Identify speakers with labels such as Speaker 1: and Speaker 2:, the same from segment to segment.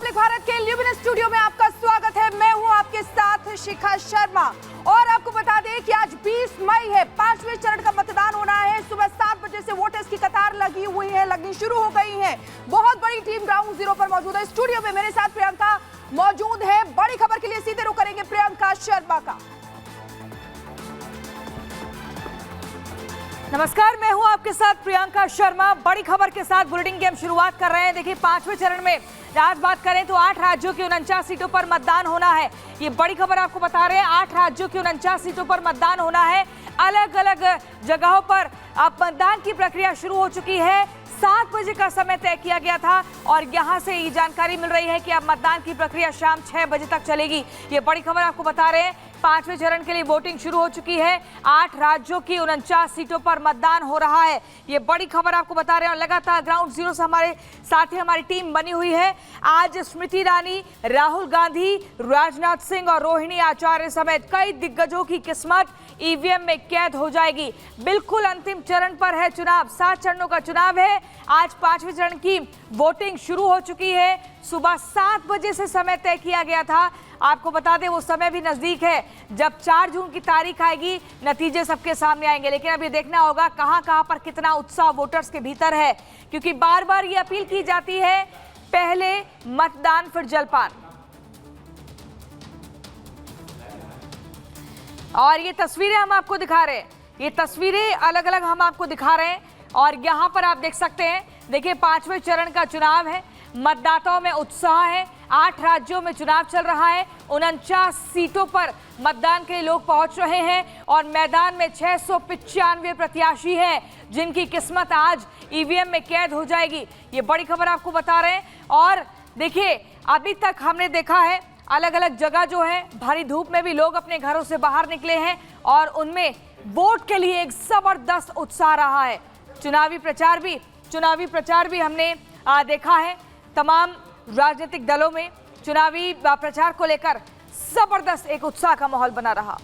Speaker 1: Republic Bharat के luminous studio में आपका स्वागत है। मैं हूं आपके साथ शिखा शर्मा और आपको बता दें कि आज 20 मई है, 5वें चरण का मतदान होना है। सुबह 7 बजे से वोटर्स की कतार लगनी शुरू हो गई है। बहुत बड़ी टीम ग्राउंड जीरो पर मौजूद है। स्टूडियो में मेरे साथ प्रियंका मौजूद है। बड़ी खबर के लिए सीधे रुख करेंगे प्रियंका शर्मा का। नमस्कार, मैं हूं आपके साथ प्रियंका शर्मा। बड़ी खबर के साथ बुलेटिन की हम शुरुआत कर रहे हैं। देखिए, 5वें चरण में आज बात करें तो 8 राज्यों की 49 सीटों पर मतदान होना है। ये बड़ी खबर आपको बता रहे हैं। 8 राज्यों की 49 सीटों पर मतदान होना है। अलग अलग जगहों पर अब मतदान की प्रक्रिया शुरू हो चुकी है। 7 बजे का समय तय किया गया था और यहां से ये जानकारी मिल रही है कि अब मतदान की प्रक्रिया शाम 6 बजे तक चलेगी। ये बड़ी खबर आपको बता रहे हैं। 5वें चरण के लिए वोटिंग शुरू हो चुकी है। 8 राज्यों की 49 सीटों पर मतदान हो रहा है। ये बड़ी खबर आपको बता रहे हैं और लगातार ग्राउंड जीरो से हमारे साथ ही हमारी टीम बनी हुई है। आज स्मृति ईरानी, राहुल गांधी, राजनाथ सिंह और रोहिणी आचार्य समेत कई दिग्गजों की किस्मत ईवीएम में कैद हो जाएगी। बिल्कुल अंतिम चरण पर है चुनाव। 7 चरणों का चुनाव है। आज 5वें चरण की वोटिंग शुरू हो चुकी है। सुबह 7 बजे से समय तय किया गया था। आपको बता दें वो समय भी नजदीक है। जब 4 जून की तारीख आएगी, नतीजे सबके सामने आएंगे। लेकिन अब ये देखना होगा कहां पर कितना उत्साह वोटर्स के भीतर है, क्योंकि बार बार ये अपील की जाती है, पहले मतदान फिर जलपान। और ये तस्वीरें हम आपको दिखा रहे हैं। ये तस्वीरें अलग अलग हम आपको दिखा रहे हैं और यहाँ पर आप देख सकते हैं। देखिए, 5वें चरण का चुनाव है। मतदाताओं में उत्साह है। 8 राज्यों में चुनाव चल रहा है। 49 सीटों पर मतदान के लिए लोग पहुंच रहे हैं और मैदान में 695 प्रत्याशी हैं जिनकी किस्मत आज ईवीएम में कैद हो जाएगी। ये बड़ी खबर आपको बता रहे हैं। और देखिए, अभी तक हमने देखा है अलग अलग जगह जो है, भारी धूप में भी लोग अपने घरों से बाहर निकले हैं और उनमें वोट के लिए एक जबरदस्त उत्साह रहा है। चुनावी प्रचार भी हमने देखा है। तमाम राजनीतिक दलों में चुनावी प्रचार को लेकर जबरदस्त एक उत्साह का माहौल बना रहा।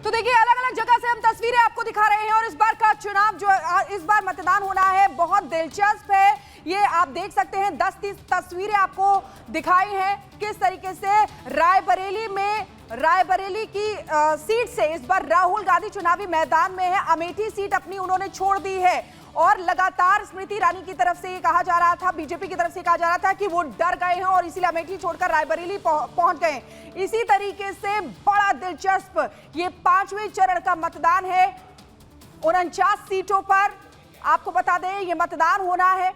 Speaker 1: तो देखिए, अलग अलग जगह से हम तस्वीरें आपको दिखा रहे हैं और इस बार का चुनाव इस बार मतदान होना है, बहुत दिलचस्प है। ये आप देख सकते हैं, 10-30 तस्वीरें आपको दिखाई हैं किस तरीके से रायबरेली की सीट से इस बार राहुल गांधी चुनावी मैदान में है। अमेठी सीट अपनी उन्होंने छोड़ दी है और लगातार स्मृति ईरानी की तरफ से ये कहा जा रहा था, बीजेपी की तरफ से कहा जा रहा था कि वो डर गए हैं और इसीलिए अमेठी छोड़कर रायबरेली पहुंच गए। इसी तरीके से बड़ा दिलचस्प ये 5वें चरण का मतदान है। 49 सीटों पर आपको बता दें ये मतदान होना है।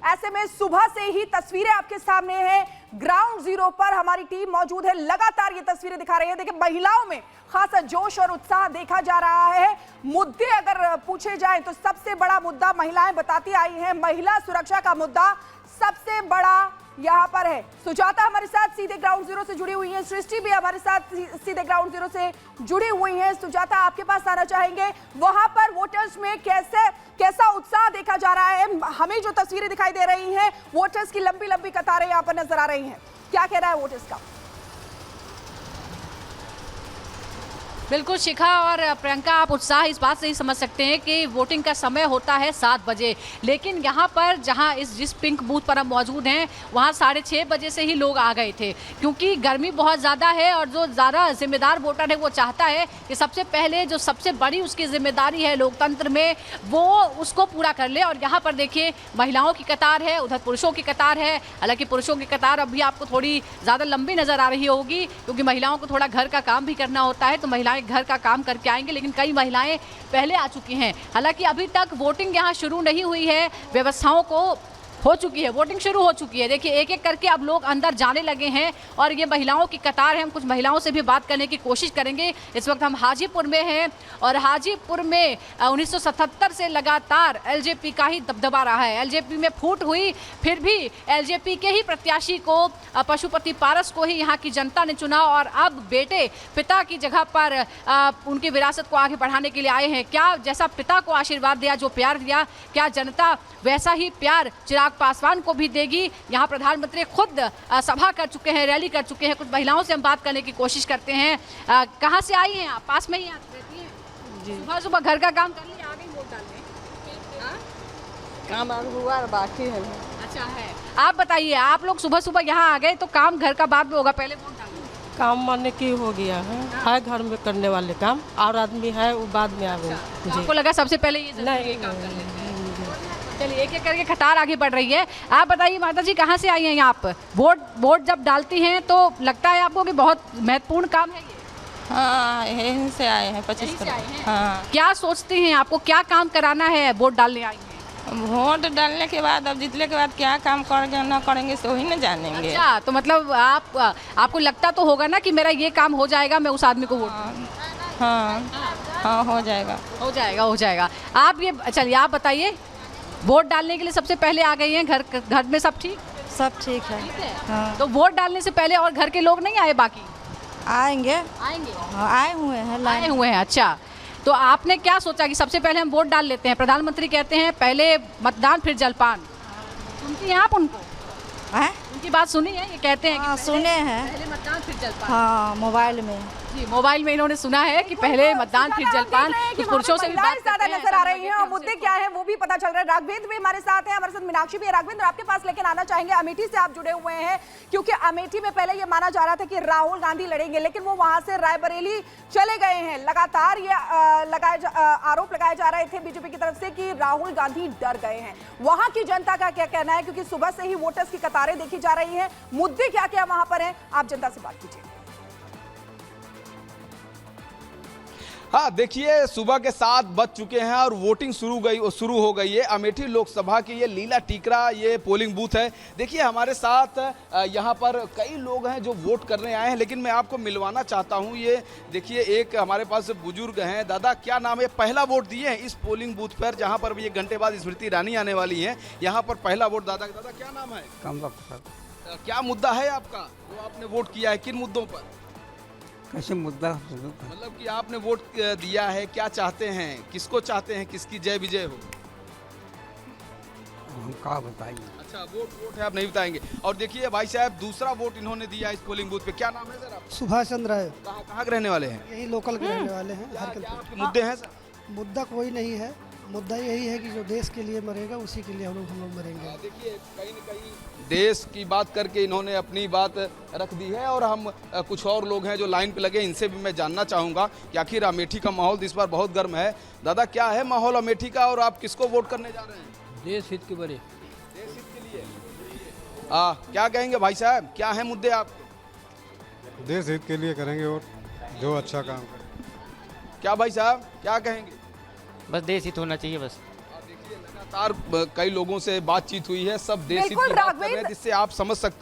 Speaker 1: ऐसे में सुबह से ही तस्वीरें आपके सामने हैं। ग्राउंड जीरो पर हमारी टीम मौजूद है, लगातार ये तस्वीरें दिखा रही है। देखिए, महिलाओं में खासा जोश और उत्साह देखा जा रहा है। मुद्दे अगर पूछे जाएं तो सबसे बड़ा मुद्दा महिलाएं बताती आई हैं, महिला सुरक्षा का मुद्दा सबसे बड़ा यहाँ पर है। सुजाता हमारे साथ सीधे ग्राउंड जीरो से जुड़ी हुई है, सृष्टि भी हमारे साथ सीधे ग्राउंड जीरो से जुड़ी हुई है। सुजाता, आपके पास आना चाहेंगे, वहां पर वोटर्स में कैसा उत्साह देखा जा रहा है? हमें जो तस्वीरें दिखाई दे रही हैं, वोटर्स की लंबी लंबी कतारें यहाँ पर नजर आ रही हैं, क्या कह रहा है वोटर्स का?
Speaker 2: बिल्कुल शिखा और प्रियंका, आप उत्साह इस बात से ही समझ सकते हैं कि वोटिंग का समय होता है 7 बजे, लेकिन यहाँ पर जिस पिंक बूथ पर हम मौजूद हैं वहाँ 6:30 बजे से ही लोग आ गए थे, क्योंकि गर्मी बहुत ज़्यादा है और जो ज़्यादा जिम्मेदार वोटर है वो चाहता है कि सबसे पहले जो सबसे बड़ी उसकी जिम्मेदारी है लोकतंत्र में वो उसको पूरा कर ले। और यहाँ पर देखिए, महिलाओं की कतार है, उधर पुरुषों की कतार है। हालांकि पुरुषों की कतार अभी आपको थोड़ी ज़्यादा लंबी नज़र आ रही होगी, क्योंकि महिलाओं को थोड़ा घर का काम भी करना होता है, तो महिलाएं घर का काम करके आएंगे, लेकिन कई महिलाएं पहले आ चुकी हैं। हालांकि अभी तक वोटिंग यहां शुरू नहीं हुई है, व्यवस्थाओं को हो चुकी है, वोटिंग शुरू हो चुकी है। देखिए, एक एक करके अब लोग अंदर जाने लगे हैं और ये महिलाओं की कतार है। हम कुछ महिलाओं से भी बात करने की कोशिश करेंगे। इस वक्त हम हाजीपुर में हैं और हाजीपुर में 1977 से लगातार एलजेपी का ही दबदबा रहा है। एलजेपी में फूट हुई, फिर भी एलजेपी के ही प्रत्याशी को, पशुपति पारस को ही यहाँ की जनता ने चुना और अब बेटे पिता की जगह पर उनकी विरासत को आगे बढ़ाने के लिए आए हैं। क्या जैसा पिता को आशीर्वाद दिया, जो प्यार दिया, क्या जनता वैसा ही प्यार चिराग पासवान को भी देगी? यहाँ प्रधानमंत्री खुद सभा कर चुके हैं, रैली कर चुके हैं। कुछ महिलाओं से हम बात करने की कोशिश करते हैं। कहाँ से आई हैं आप? पास में ही रहती हैं? सुबह सुबह घर का काम कर लिया, आ गई वोट डालने?
Speaker 3: काम हुआ बाकी है।
Speaker 2: अच्छा है। आप बताइए, आप लोग सुबह सुबह यहाँ आ गए तो काम घर का बाद में होगा, पहले वोट डालो।
Speaker 3: काम माने की हो गया है घर में करने वाले काम, और आदमी है वो बाद में आवे।
Speaker 2: तो आपको लगा सबसे पहले ये जरूरी है, ये काम कर लेते हैं। चलिए, एक एक करके कतार आगे बढ़ रही है। आप बताइए माता जी, कहाँ से आई हैं यहाँ पर? वोट जब डालती हैं तो लगता है आपको कि बहुत महत्वपूर्ण काम है ये?
Speaker 4: हाँ, यहीं से आए हैं, 25
Speaker 2: यहीं से आए हैं?
Speaker 4: हाँ।
Speaker 2: क्या सोचते हैं, आपको क्या काम कराना है वोट डालने आई हैं?
Speaker 4: वोट डालने के बाद, अब जीतने के बाद क्या काम करेंगे ना करेंगे तो वही ना जानेंगे।
Speaker 2: अच्छा, तो मतलब आपको लगता तो होगा ना कि मेरा ये काम हो जाएगा, मैं उस आदमी को वोट दूंगा।
Speaker 4: हाँ, हो जाएगा।
Speaker 2: हो जाएगा, हो जाएगा। आप ये चलिए, आप बताइए, वोट डालने के लिए सबसे पहले आ गई हैं, घर में सब ठीक?
Speaker 5: सब ठीक है। हाँ।
Speaker 2: तो वोट डालने से पहले और घर के लोग नहीं आए बाकी?
Speaker 5: आएंगे। हाँ, आए हुए हैं
Speaker 2: आए
Speaker 5: लाइन।
Speaker 2: हुए हैं। अच्छा, तो आपने क्या सोचा कि सबसे पहले हम वोट डाल लेते हैं? प्रधानमंत्री कहते हैं पहले मतदान फिर जलपान। सुनती हैं आप उनको?
Speaker 5: हैं?
Speaker 2: उनकी बात सुनी है? ये कहते हैं कि
Speaker 5: हाँ, सुने हैं।
Speaker 2: पहले मतदान फिर जलपान।
Speaker 5: हाँ, मोबाइल में।
Speaker 2: जी, मोबाइल में इन्होंने सुना है कि पहले मतदान फिर जलपान। कुछ पुरुषों से भी बात
Speaker 1: ज्यादा
Speaker 2: करते हैं,
Speaker 1: नजर आ
Speaker 2: ऐसा
Speaker 1: रही हैं और मुद्दे क्या है वो भी पता चल रहा है। राघवेंद्र भी हमारे साथ है, हमारे साथ मीनाक्षी भी है। राघवेंद्र, आपके पास लेकिन आना चाहेंगे, अमेठी से आप जुड़े हुए हैं, क्योंकि अमेठी में पहले ये माना जा रहा था कि राहुल गांधी लड़ेंगे, लेकिन वो वहां से रायबरेली चले गए हैं। लगातार ये आरोप लगाए जा रहे थे बीजेपी की तरफ से कि राहुल गांधी डर गए हैं। वहां की जनता का क्या कहना है, क्योंकि सुबह से ही वोटर्स की कतारें देखी जा रही है, मुद्दे क्या क्या वहां पर हैं, आप जनता से बात कीजिए।
Speaker 6: हाँ, देखिए, सुबह के 7 बज चुके हैं और वोटिंग शुरू हो गई है। अमेठी लोकसभा की ये लीला टीकरा ये पोलिंग बूथ है। देखिए, हमारे साथ यहाँ पर कई लोग हैं जो वोट करने आए हैं, लेकिन मैं आपको मिलवाना चाहता हूँ। ये देखिए, एक हमारे पास बुजुर्ग हैं। दादा, क्या नाम है? पहला वोट दिए हैं इस पोलिंग बूथ पर, जहाँ पर भी 1 घंटे बाद स्मृति ईरानी आने वाली हैं। यहाँ पर पहला वोट दादा क्या नाम है? क्या मुद्दा है आपका जो आपने वोट किया है? किन मुद्दों पर?
Speaker 7: कैसे मुद्दा?
Speaker 6: मतलब कि आपने वोट दिया है, क्या चाहते हैं, किसको चाहते हैं, किसकी जय विजय हो?
Speaker 7: हम क्या बताइए?
Speaker 6: अच्छा, वोट है, आप नहीं बताएंगे। और देखिए भाई साहब, दूसरा वोट इन्होंने दिया इस पोलिंग बूथ पे। क्या नाम है सर आप?
Speaker 8: सुभाष चंद्र है।
Speaker 6: कहाँ के रहने वाले हैं?
Speaker 8: यही लोकल के रहने वाले हैं।
Speaker 6: क्या आपके मुद्दे हैं सर?
Speaker 8: मुद्दा कोई नहीं है, मुद्दा यही है कि जो देश के लिए मरेगा उसी के लिए हम लोग मरेंगे।
Speaker 6: देखिए, कहीं न कहीं देश की बात करके इन्होंने अपनी बात रख दी है। और हम कुछ और लोग हैं जो लाइन पे लगे, इनसे भी मैं जानना चाहूँगा कि आखिर अमेठी का माहौल इस बार बहुत गर्म है। दादा, क्या है माहौल अमेठी का और आप किसको वोट करने जा रहे हैं?
Speaker 7: देश हित के बड़े।
Speaker 6: देश हित के लिए। क्या कहेंगे भाई साहब, क्या है मुद्दे आपके?
Speaker 9: देश हित के लिए करेंगे और जो अच्छा काम करे।
Speaker 6: क्या भाई साहब, क्या कहेंगे?
Speaker 10: बस देश हित होना चाहिए बस।
Speaker 6: देखिए, लगातार कई लोगों से बातचीत हुई है, सब देश हित की
Speaker 1: बिल्कुल
Speaker 6: बात कर रहे हैं,
Speaker 1: राघवेंद्र।
Speaker 6: जिससे आप समझ सकते